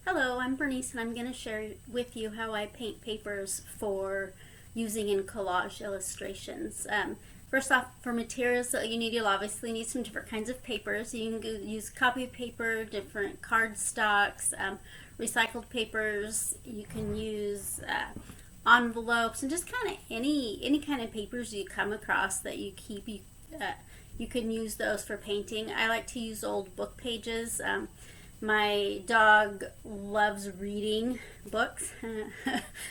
Hello, I'm Bernice and I'm going to share with you how I paint papers for using in collage illustrations. First off, for materials that you'll obviously need some different kinds of papers. You can use copy paper, different cardstocks, recycled papers. You can use envelopes and just kind of any kind of papers you come across that you keep. You can use those for painting. I like to use old book pages. My dog loves reading books,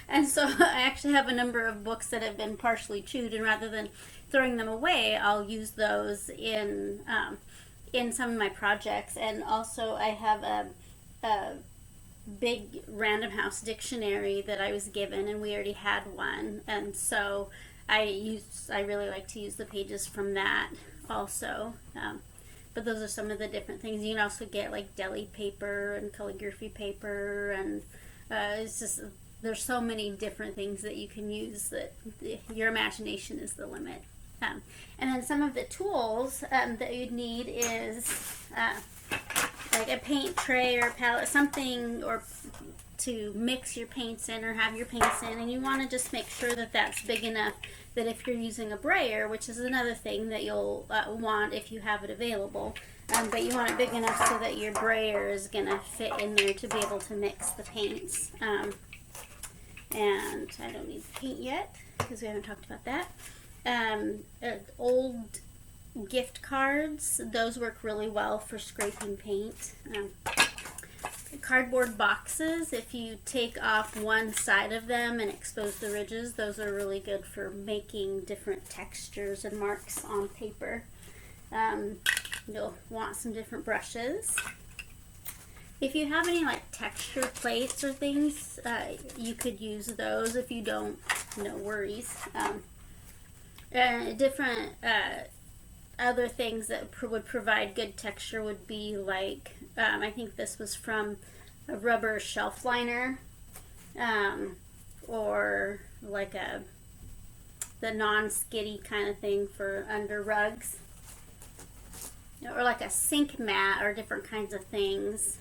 and so I actually have a number of books that have been partially chewed, and rather than throwing them away, I'll use those in some of my projects. And also I have a big Random House dictionary that I was given, and we already had one, and so I really like to use the pages from that also. But those are some of the different things. You can also get like deli paper and calligraphy paper, and it's just, there's so many different things that you can use that your imagination is the limit. And then some of the tools that you'd need is like a paint tray or palette, something or to mix your paints in or have your paints in, and you want to just make sure that that's big enough that if you're using a brayer, which is another thing that you'll want if you have it available, but you want it big enough so that your brayer is going to fit in there to be able to mix the paints. And I don't need the paint yet because we haven't talked about that. Old gift cards, those work really well for scraping paint. Cardboard boxes, if you take off one side of them and expose the ridges, those are really good for making different textures and marks on paper. You'll want some different brushes. If you have any like texture plates or things, you could use those. If you don't, no worries. Different other things that would provide good texture would be like, I think this was from a rubber shelf liner, or like the non-skiddy kind of thing for under rugs, or like a sink mat, or different kinds of things.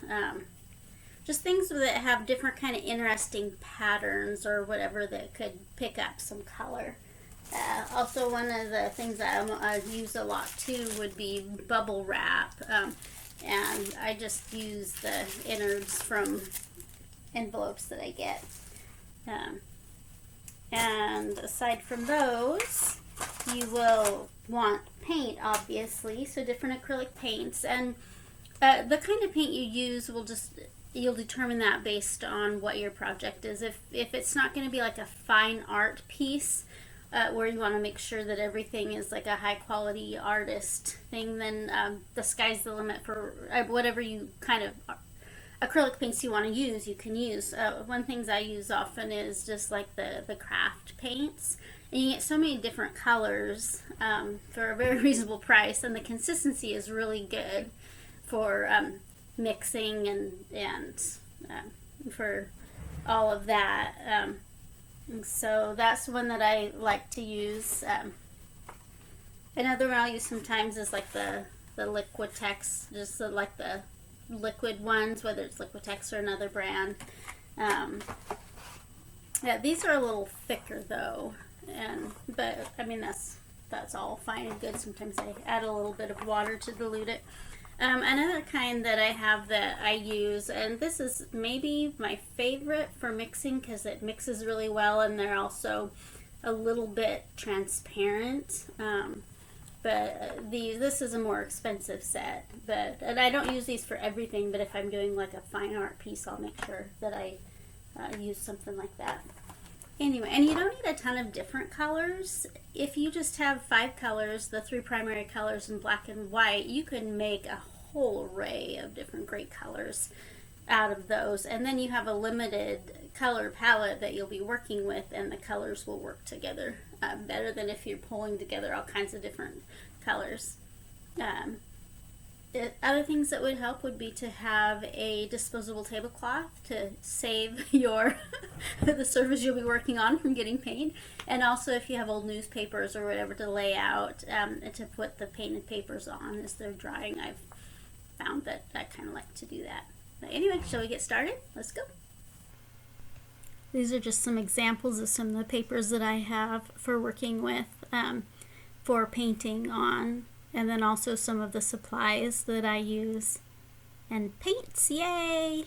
Just things that have different kind of interesting patterns or whatever that could pick up some color. Also, one of the things that I use a lot too would be bubble wrap, and I just use the innards from envelopes that I get. And aside from those, you will want paint, obviously, so different acrylic paints, and the kind of paint you use you'll determine that based on what your project is. If it's not going to be like a fine art piece, where you want to make sure that everything is like a high quality artist thing, then the sky's the limit for whatever you kind of acrylic paints you want to use, you can use. One things I use often is just like the craft paints, and you get so many different colors for a very reasonable price, and the consistency is really good for mixing and for all of that. So that's one that I like to use. Another one I'll use sometimes is like the Liquitex, just like the liquid ones, whether it's Liquitex or another brand. Yeah, these are a little thicker though, but I mean that's all fine and good. Sometimes I add a little bit of water to dilute it. Another kind that I have that I use, and this is maybe my favorite for mixing because it mixes really well, and they're also a little bit transparent. But this is a more expensive set, and I don't use these for everything, but if I'm doing like a fine art piece, I'll make sure that I use something like that. Anyway, and you don't need a ton of different colors. If you just have 5 colors, the 3 primary colors in black and white, you can make a whole array of different great colors out of those. And then you have a limited color palette that you'll be working with, and the colors will work together better than if you're pulling together all kinds of different colors. Other things that would help would be to have a disposable tablecloth to save your the surface you'll be working on from getting paint, and also if you have old newspapers or whatever to lay out, to put the painted papers on as they're drying. I've found that I kind of like to do that. But anyway, shall we get started? Let's go. These are just some examples of some of the papers that I have for working with for painting on, and then also some of the supplies that I use. And paints, yay!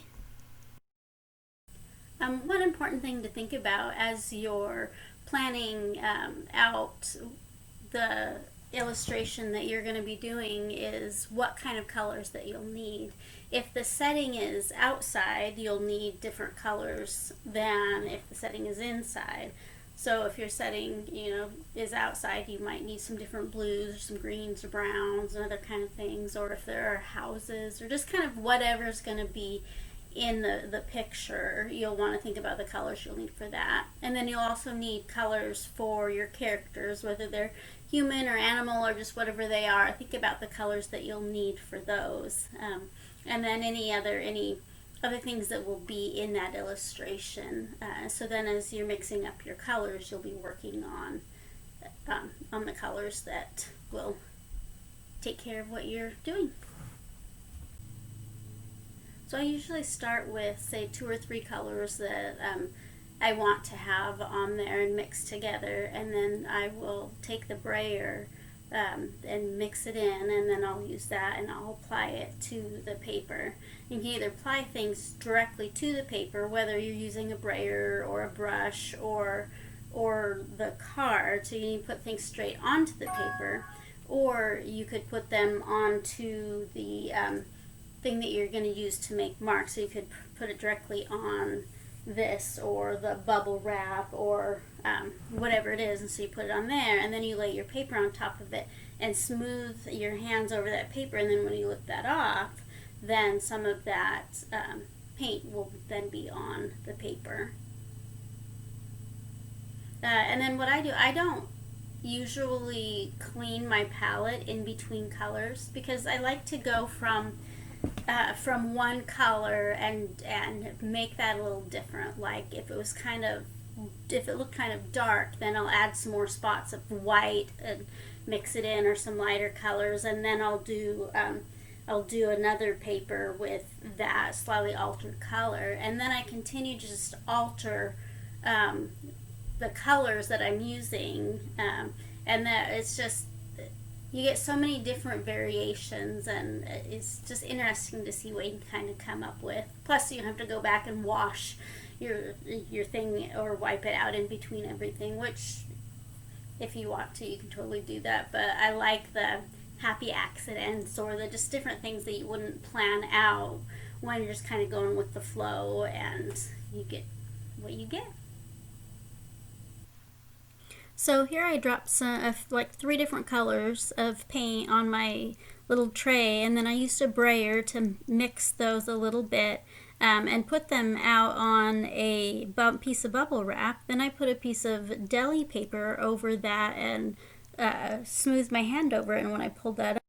One important thing to think about as you're planning out the illustration that you're going to be doing is what kind of colors that you'll need. If the setting is outside, you'll need different colors than if the setting is inside. So if your setting, is outside, you might need some different blues or some greens or browns and other kind of things. Or if there are houses or just kind of whatever's going to be in the picture, you'll want to think about the colors you'll need for that. And then you'll also need colors for your characters, whether they're human or animal or just whatever they are. Think about the colors that you'll need for those. And then any other things that will be in that illustration. So then as you're mixing up your colors, you'll be working on the colors that will take care of what you're doing. So I usually start with, say, 2 or 3 colors that I want to have on there and mix together, and then I will take the brayer and mix it in, and then I'll use that and I'll apply it to the paper. You can either apply things directly to the paper, whether you're using a brayer or a brush or the card, so you need to put things straight onto the paper, or you could put them onto the thing that you're going to use to make marks. So you could put it directly on this or the bubble wrap or whatever it is, and so you put it on there, and then you lay your paper on top of it and smooth your hands over that paper, and then when you lift that off, then some of that paint will then be on the paper. And then what I do, I don't usually clean my palette in between colors, because I like to go from one color and make that a little different. Like if it looked kind of dark, then I'll add some more spots of white and mix it in, or some lighter colors, and then I'll do another paper with that slightly altered color, and then I continue to just alter the colors that I'm using, and that it's just, you get so many different variations, and it's just interesting to see what you can kind of come up with. Plus, you don't have to go back and wash your thing or wipe it out in between everything, which if you want to, you can totally do that. But I like the happy accidents or the just different things that you wouldn't plan out when you're just kind of going with the flow, and you get what you get. So here I dropped some like 3 different colors of paint on my little tray, and then I used a brayer to mix those a little bit and put them out on a piece of bubble wrap. Then I put a piece of deli paper over that and smoothed my hand over it, and when I pulled that up.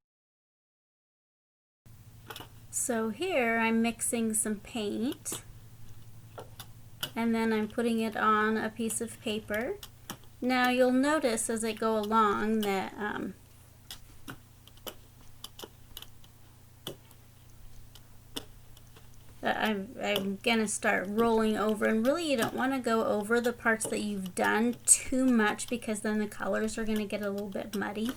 So here I'm mixing some paint, and then I'm putting it on a piece of paper. Now you'll notice as I go along that I'm gonna start rolling over, and really you don't want to go over the parts that you've done too much, because then the colors are gonna get a little bit muddy.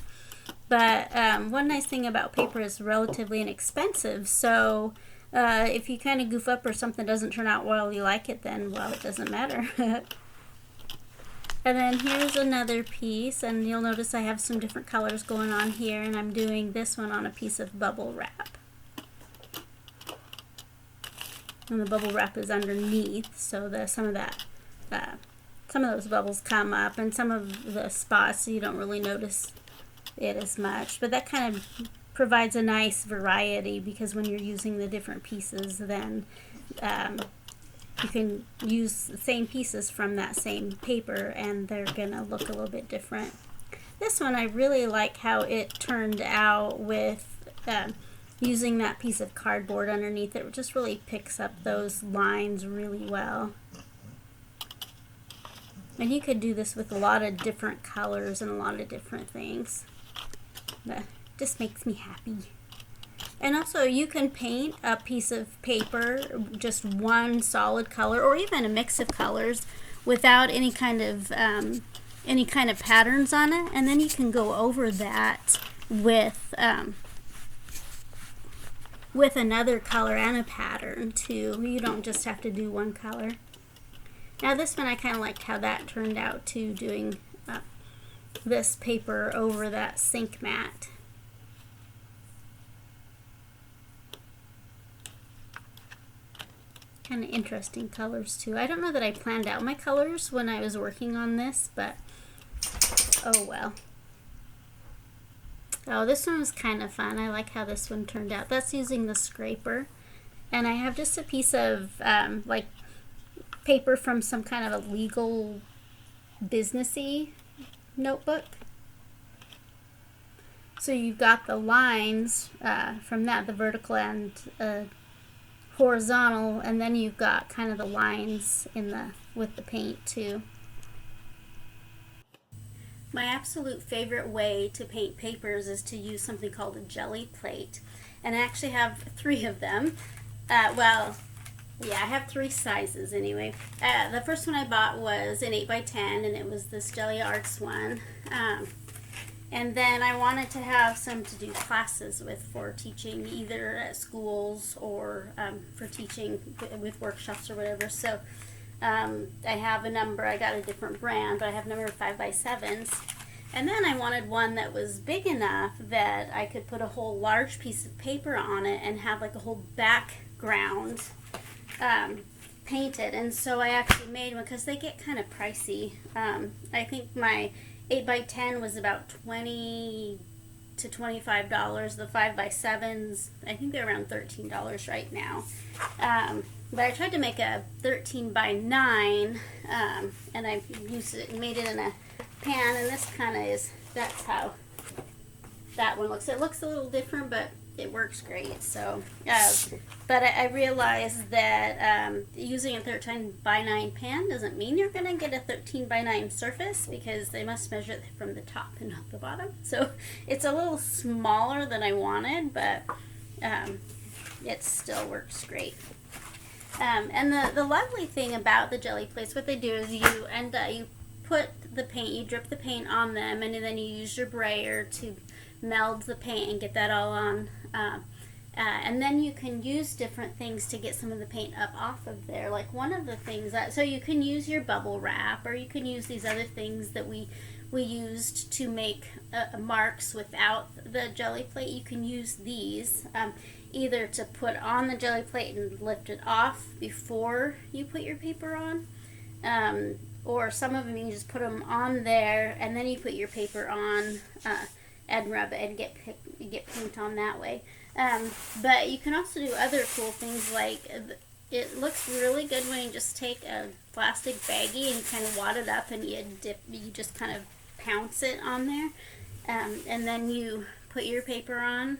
But one nice thing about paper is relatively inexpensive, so if you kind of goof up or something doesn't turn out well you like it, then well, it doesn't matter. And then here's another piece, and you'll notice I have some different colors going on here, and I'm doing this one on a piece of bubble wrap. And the bubble wrap is underneath, so some of those bubbles come up, and some of the spots you don't really notice it as much. But that kind of provides a nice variety, because when you're using the different pieces, then you can use the same pieces from that same paper, and they're gonna look a little bit different. This one I really like how it turned out with using that piece of cardboard underneath. It just really picks up those lines really well. And you could do this with a lot of different colors and a lot of different things. But it just makes me happy. And also you can paint a piece of paper, just one solid color or even a mix of colors without any kind of patterns on it, and then you can go over that with another color and a pattern too. You don't just have to do one color. Now this one I kind of liked how that turned out too, doing this paper over that sink mat. Kind of interesting colors too. I don't know that I planned out my colors when I was working on this, but oh well. Oh, this one was kind of fun. I like how this one turned out. That's using the scraper. And I have just a piece of like paper from some kind of a legal businessy notebook. So you've got the lines from that, the vertical and horizontal, and then you've got kind of the lines with the paint too. My absolute favorite way to paint papers is to use something called a jelly plate, and I actually have 3 of them. Well, yeah, I have 3 sizes anyway. The first one I bought was an 8x10, and it was this Jelly Arts one. And then I wanted to have some to do classes with for teaching either at schools or for teaching with workshops or whatever. So I have a number, I got a different brand, but I have number 5x7s. And then I wanted one that was big enough that I could put a whole large piece of paper on it and have like a whole background painted. And so I actually made one because they get kind of pricey. I think my 8x10 was about $20 to $25. The 5x7s, I think they're around $13 right now. But I tried to make a 13x9, and I used it and made it in a pan, and this kind of that's how that one looks. It looks a little different, but it works great. So, but I realized that using a 13x9 pan doesn't mean you're going to get a 13x9 surface, because they must measure it from the top and not the bottom. So it's a little smaller than I wanted, but it still works great. And the lovely thing about the jelly plates, what they do is you put the paint, you drip the paint on them, and then you use your brayer to meld the paint and get that all on. And then you can use different things to get some of the paint up off of there. Like one of the things so you can use your bubble wrap, or you can use these other things that we used to make marks without the jelly plate. You can use these either to put on the jelly plate and lift it off before you put your paper on, or some of them you can just put them on there and then you put your paper on and rub it and get paint on that way. But you can also do other cool things, like it looks really good when you just take a plastic baggie and you kind of wad it up and you just kind of pounce it on there, and then you put your paper on.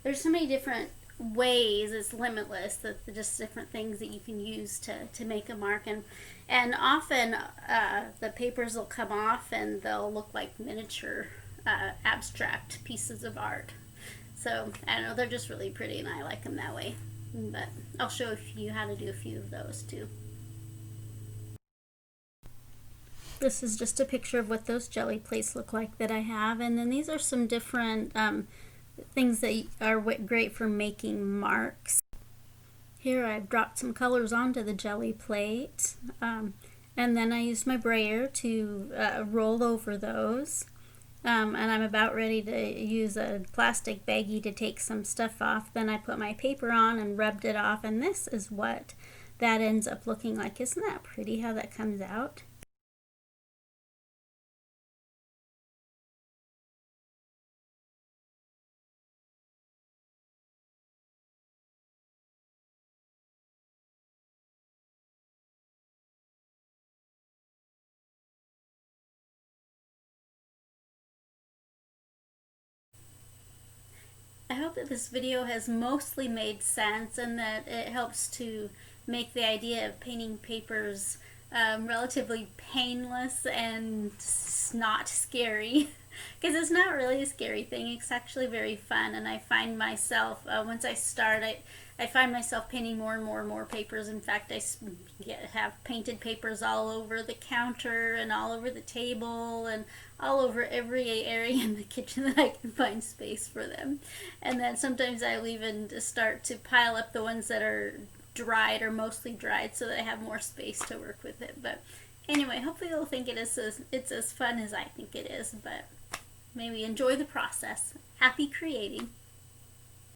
There's so many different ways, it's limitless, that just different things that you can use to make a mark, and often the papers will come off and they'll look like miniature abstract pieces of art. So I don't know, they're just really pretty and I like them that way. But I'll show you how to do a few of those too. This is just a picture of what those jelly plates look like that I have, and then these are some different things that are great for making marks. Here I've dropped some colors onto the jelly plate, and then I used my brayer to roll over those, and I'm about ready to use a plastic baggie to take some stuff off. Then I put my paper on and rubbed it off, and this is what that ends up looking like. Isn't that pretty how that comes out? I hope that this video has mostly made sense and that it helps to make the idea of painting papers relatively painless and not scary. Because it's not really a scary thing. It's actually very fun, and I find myself once I start, I find myself painting more and more and more papers. In fact, have painted papers all over the counter and all over the table and all over every area in the kitchen that I can find space for them. And then sometimes I'll even start to pile up the ones that are dried or mostly dried so that I have more space to work with it. But anyway, hopefully you'll think it's as fun as I think it is. But maybe enjoy the process. Happy creating.